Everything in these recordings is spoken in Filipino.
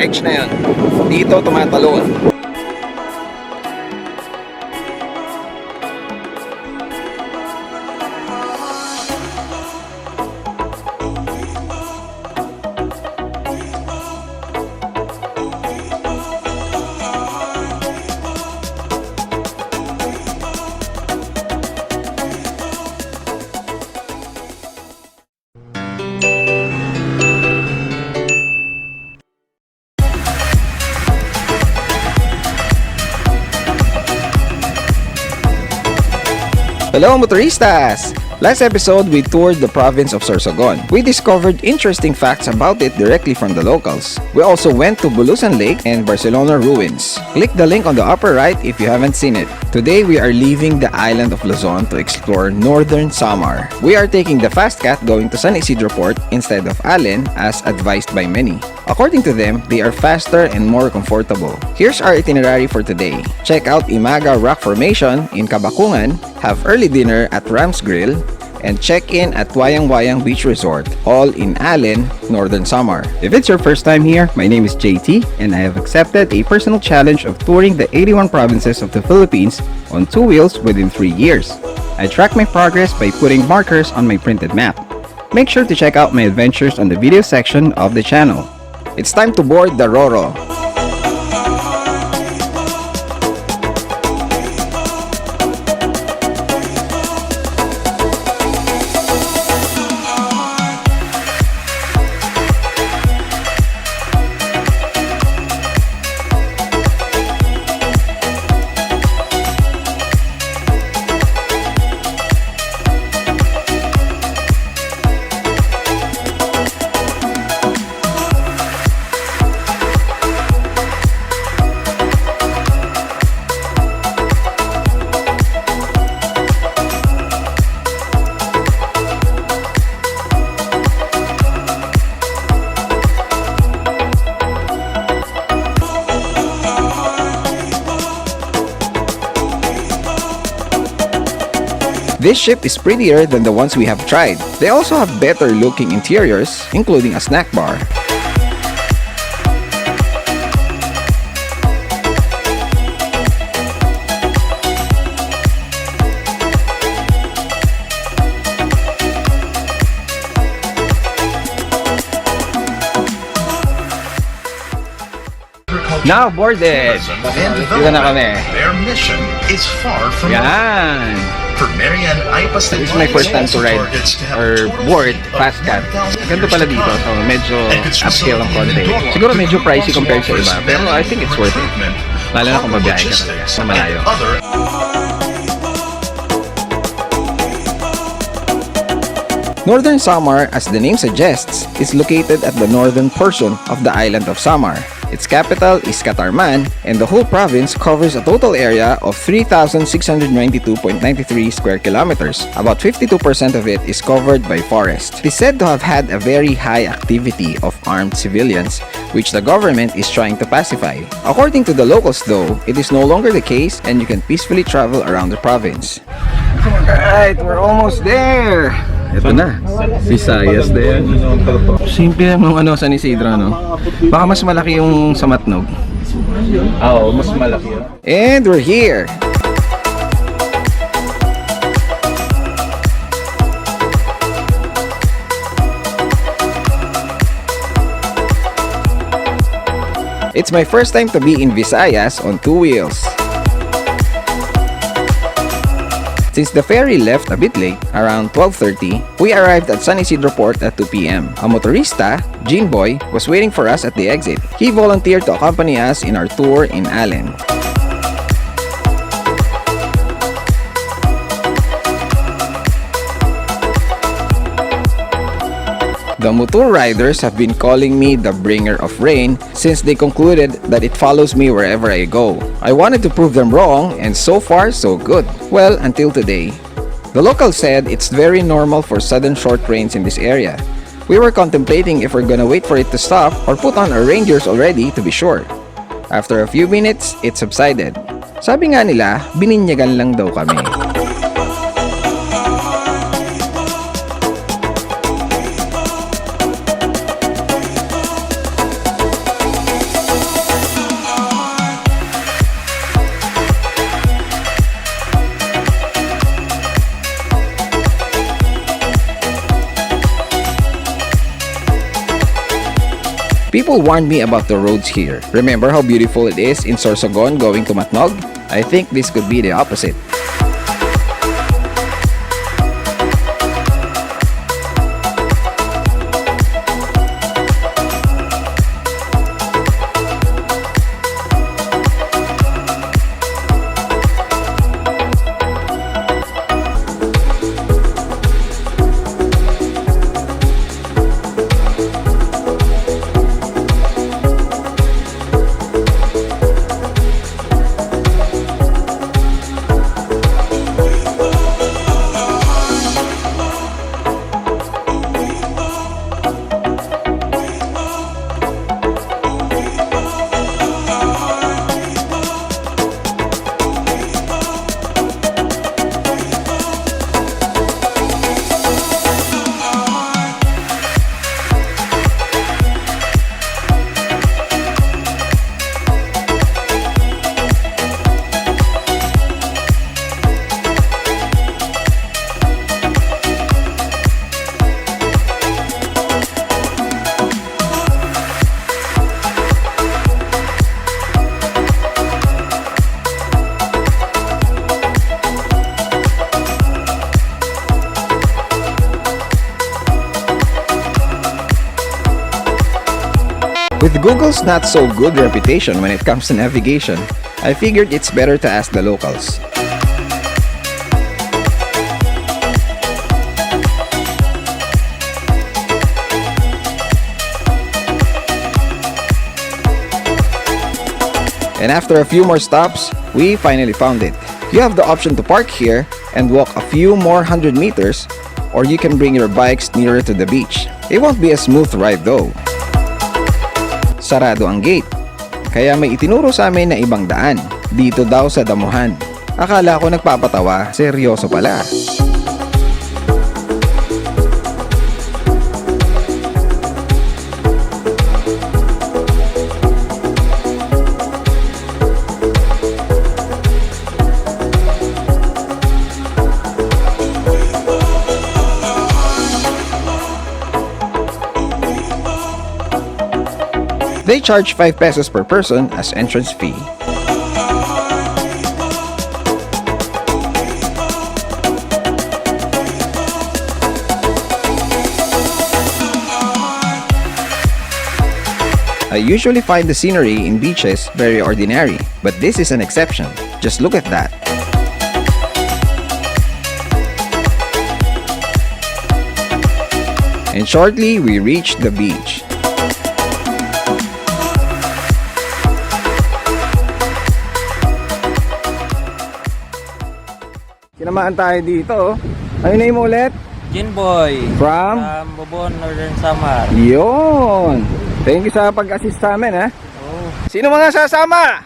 ledge na yan. Dito tumatalon. Hello motoristas! Last episode, we toured the province of Sorsogon. We discovered interesting facts about it directly from the locals. We also went to Bulusan Lake and Barcelona ruins. Click the link on the upper right if you haven't seen it. Today, we are leaving the island of Luzon to explore northern Samar. We are taking the fast cat going to San Isidro Port instead of Allen as advised by many. According to them, they are faster and more comfortable. Here's our itinerary for today. Check out Imaga Rock Formation in Cabacungan, have early dinner at Ram's Grill, and check in at Wayang Wayang Beach Resort, all in Allen, Northern Samar. If it's your first time here, my name is JT and I have accepted a personal challenge of touring the 81 provinces of the Philippines on 2 wheels within 3 years. I track my progress by putting markers on my printed map. Make sure to check out my adventures on the video section of the channel. It's time to board the Roro. This ship is prettier than the ones we have tried. They also have better looking interiors, including a snack bar. Now boarded! Dito na kami. Their mission is far from Yan! For Marian, This is my first time to ride or board fast cat. Ganito pala dito, so medyo upscale ang konti. Siguro medyo pricey compared sa iba, pero I think it's worth it. Lalo na kung mabiyahe ka talaga sa malayo. Northern Samar, as the name suggests, is located at the northern portion of the island of Samar. Its capital is Catarman, and the whole province covers a total area of 3,692.93 square kilometers. About 52% of it is covered by forest. It is said to have had a very high activity of armed civilians, which the government is trying to pacify. According to the locals though, it is no longer the case and you can peacefully travel around the province. Alright, we're almost there! Ito na, Visayas din. Simple lang nung San Isidro, no? Baka mas malaki yung sa Matnog. Oo, mas malaki yun. And we're here! It's my first time to be in Visayas on 2 wheels. Since the ferry left a bit late, around 12:30, we arrived at San Isidro Port at 2 p.m. A motorista, Gene Boy, was waiting for us at the exit. He volunteered to accompany us in our tour in Allen. The MoTour riders have been calling me the bringer of rain since they concluded that it follows me wherever I go. I wanted to prove them wrong, and so far so good. Well, until today. The locals said it's very normal for sudden short rains in this area. We were contemplating if we're gonna wait for it to stop or put on our rain gears already to be sure. After a few minutes, it subsided. Sabi nga nila, bininyagan lang daw kami. People warned me about the roads here. Remember how beautiful it is in Sorsogon going to Matnog? I think this could be the opposite. With Google's not so good reputation when it comes to navigation, I figured it's better to ask the locals. And after a few more stops, we finally found it. You have the option to park here and walk a few more 100 meters, or you can bring your bikes nearer to the beach. It won't be a smooth ride though. Sarado ang gate, kaya may itinuro sa amin na ibang daan, dito daw sa damuhan. Akala ko nagpapatawa, seryoso pala. They charge 5 pesos per person as entrance fee. I usually find the scenery in beaches very ordinary, but this is an exception. Just look at that. And shortly, we reached the beach. Sinamaan tayo dito. Ano name mo ulit? Jinboy From? Bobon, Northern Samar. Yun. Thank you sa pag-assist sa amin, ha? Oh. Sino mga sasama?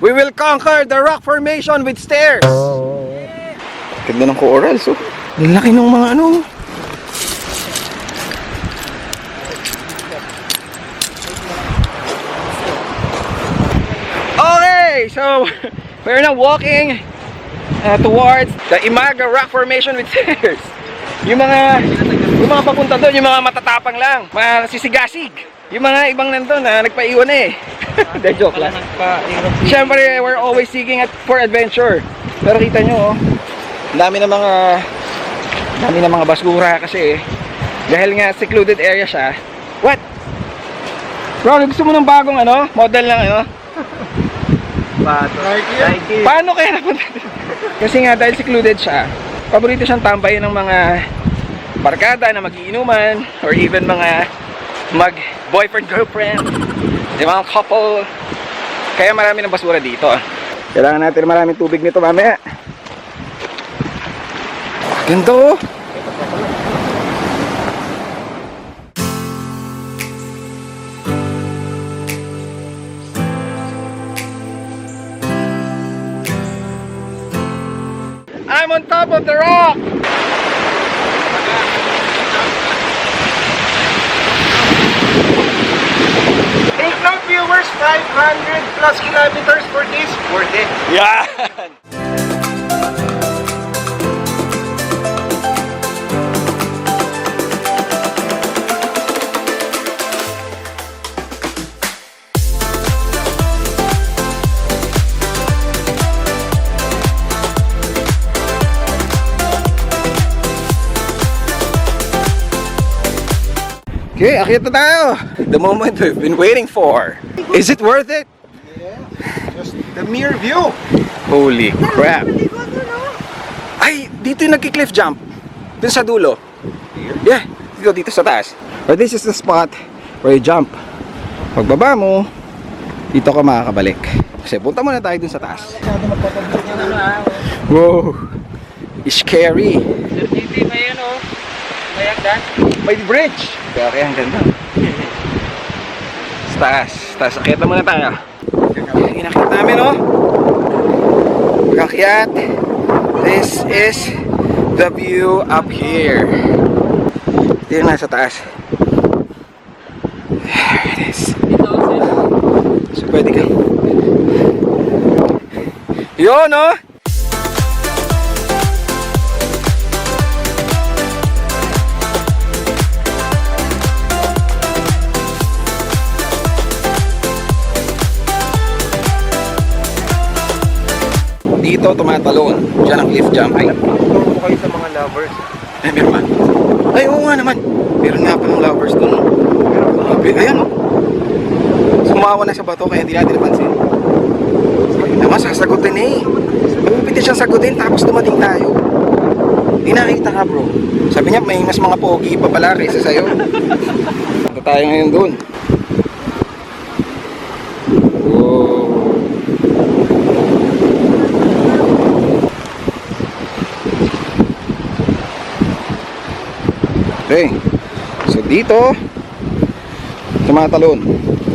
We will conquer the rock formation with stairs. Ganda ng corals, oh. Ang laki ng mga ano. Okay, so we're now walking towards the Imaga rock formation with stairs. Yung mga papunta doon, yung mga matatapang lang, mga sisigasig. Yung mga ibang nandun na nagpaiwan eh. De joke lang. Siyempre, we're always seeking for adventure. Pero kita nyo, oh, dami na mga basura kasi dahil nga secluded area siya. What? Bro, gusto mo ng bagong ano? Model lang ano? Nike. Paano kaya napunta dito? Kasi nga dahil secluded siya, paborito siyang tambayin ng mga barkada na mag-iinuman or even mga mag-boyfriend-girlfriend, yung mga couple. Kaya marami ng basura dito. Kailangan natin maraming tubig nito mamaya. Ganito. I'm on top of the rock. Include viewers, 500 plus kilometers for this. Worth it. Yeah. Okay, akit na tayo. The moment we've been waiting for. Is it worth it? Just the mere view. Holy crap. Ay, dito yung nagki-cliff jump. Dito sa dulo. Yeah, dito sa taas. But this is the spot where you jump. Pagbaba mo, dito ka makakabalik. Kasi punta muna tayo dun sa taas. Wow, scary. Sir GT, may ano? May hagdan? May bridge. Kaya ang ganda. Sa taas, akit na muna tayo. Yung inakit namin, oh. Pagkakyat. This is the view up here. Ito yung nasa taas. There it is. So pwede ka. Yun, oh. Dito tumatalon. Diyan ang cliff jump. Ay, Turo kayo sa mga lovers. ay meron man. Ay, oo nga naman. Meron nga pa ng lovers dun. Ayan, oh. Sumawa na sa bato kaya hindi natin napansin. Naman, sasagutin eh. Magpipiti siyang sagutin tapos dumating tayo. Hindi nakita ka, bro. Sabi niya, may mas mga pogi pa pala kaysa sa'yo. Punta tayo ngayon dun. Okay, so dito tumatalon.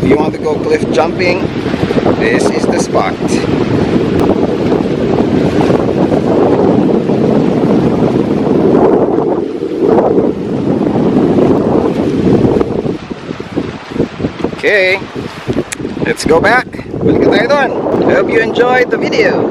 If you want to go cliff jumping, this is the spot. Okay, let's go back. Balik na tayo doon. I hope you enjoyed the video.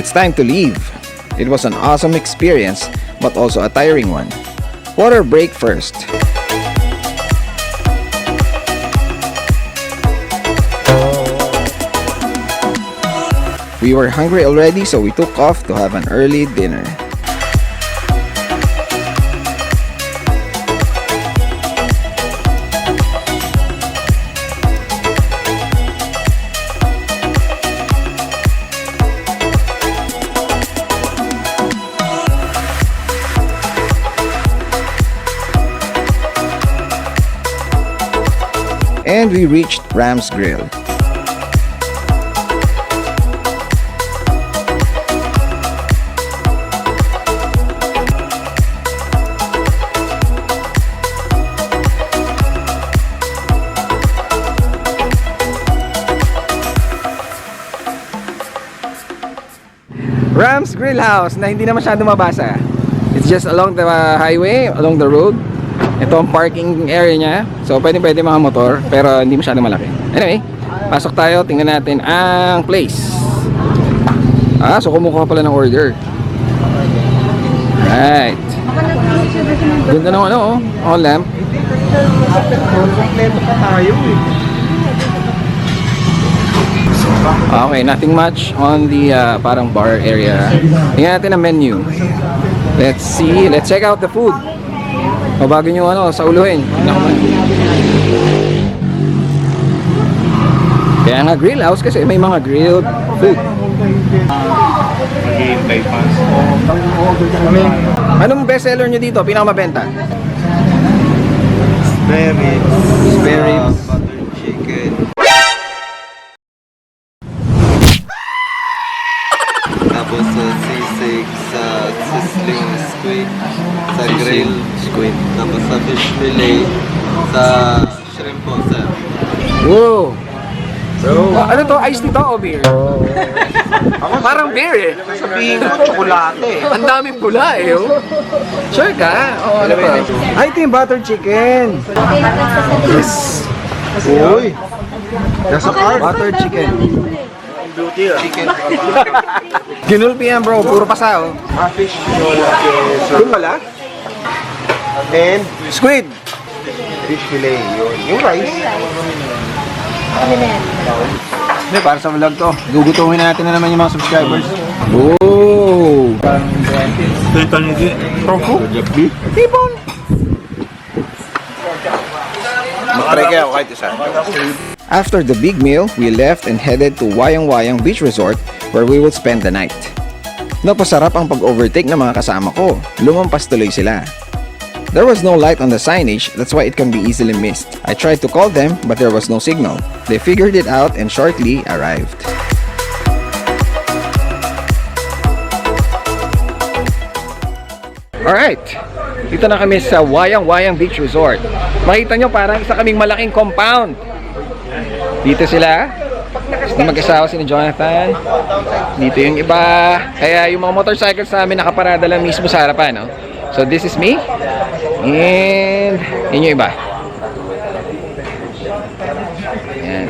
It's time to leave. It was an awesome experience, but also a tiring one. Water break first. We were hungry already, so we took off to have an early dinner. And we reached Ram's Grill. Ram's Grill House na hindi na masyado mabasa. It's just along the highway, along the road. Ito ang parking area niya. So pwede mga motor, pero hindi masyado malaki. Anyway, pasok tayo, tingnan natin ang place. So kumukuha pala ng order. Right. Ganda ng ano, oh, lamp. Kompleto pa tayo eh. Okay, nothing much on the parang bar area. Tingnan natin ang menu. Let's see, let's check out the food. O bago nyo ano, sa uluhin. Kaya nga grill house kasi may mga grilled food. Maghihintay pa. Anong best seller nyo dito? Pinakamabenta? Spare ribs. Butter chicken. Tapos sisig sa sizzling squid. Sa grill squid. Tapos sa fish fillet. Sa shrimp po, sir. Wow! Bro, ano to? Ice tea to o beer? Parang beer eh. Sabihin ko, tsokolate. Ang daming pula eh. Oh. Sure ka? Oo, ano pa? Ay, ito yung butter chicken. Yes. Uy! Nasa card. Butter chicken. Chicken. Ginulpi yan bro, puro pasa oh. Fish. Doon wala? And Squid! fish fillet. Yun. Yung rice. Hindi, para sa vlog to. Gugutuhin natin na naman yung mga subscribers. Oh! Tipon! Makatry kaya ako kahit isa. After the big meal, we left and headed to Wayang-Wayang Beach Resort where we will spend the night. Napasarap ang pag-overtake ng mga kasama ko. Lumampas tuloy sila. There was no light on the signage, that's why it can be easily missed. I tried to call them, but there was no signal. They figured it out and shortly arrived. Alright, dito na kami sa Wayang-Wayang Beach Resort. Makita nyo parang isa kaming malaking compound. Dito sila. Dito mag-asawa si Jonathan. Dito yung iba. Kaya yung mga motorcycles namin nakaparada lang mismo sa harapan, no? So this is me. And yun yung iba. Ayan.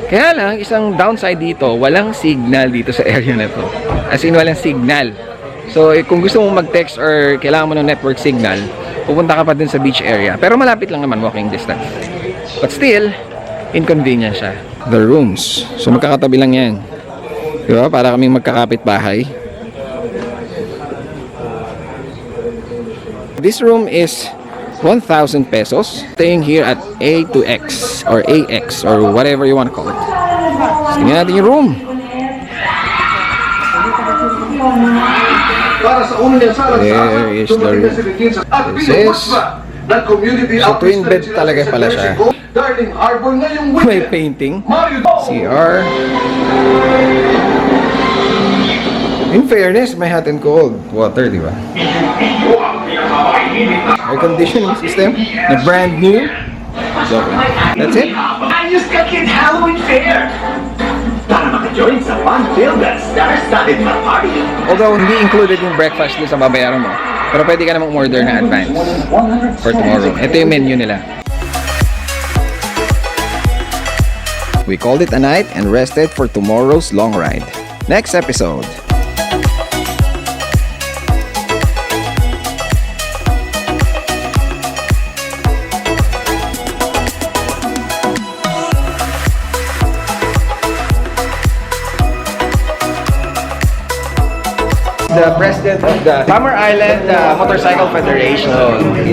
Kaya lang, isang downside dito, walang signal dito sa area na to. As in, walang signal. So, kung gusto mong mag-text or kailangan mo ng network signal, pupunta ka pa dun sa beach area. Pero malapit lang naman, walking distance. But still, inconvenient siya. The rooms. So, magkakatabi lang yan. Diba? Para kaming magkakapit bahay. This room is 1,000 pesos. Staying here at A to X or AX or whatever you want to call it. Tingnan natin yung room. There is the room. This is so twin bed talaga pala siya. May painting. CR. In fairness, may hot and cold water, di ba? Air conditioning system na brand new. So, that's it. Ayos ka kid Halloween fair! Para maka-join sa fun-filled at star-studded na party. Although hindi included yung breakfast doon sa babayaran mo, pero pwede ka namang order na advance for tomorrow. Ito yung menu nila. We called it a night and rested for tomorrow's long ride. Next episode. The president of the Samar Island Motorcycle Federation.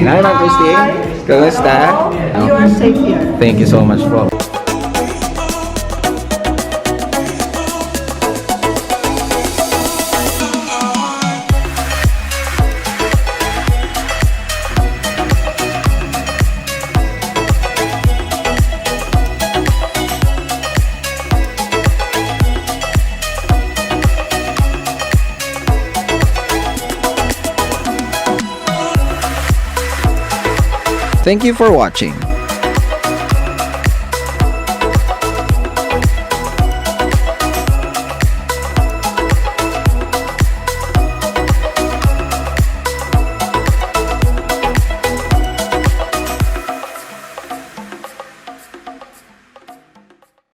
Hi, Ma'am Christine. Kamusta? You are safe here. Thank you so much, bro. Thank you for watching.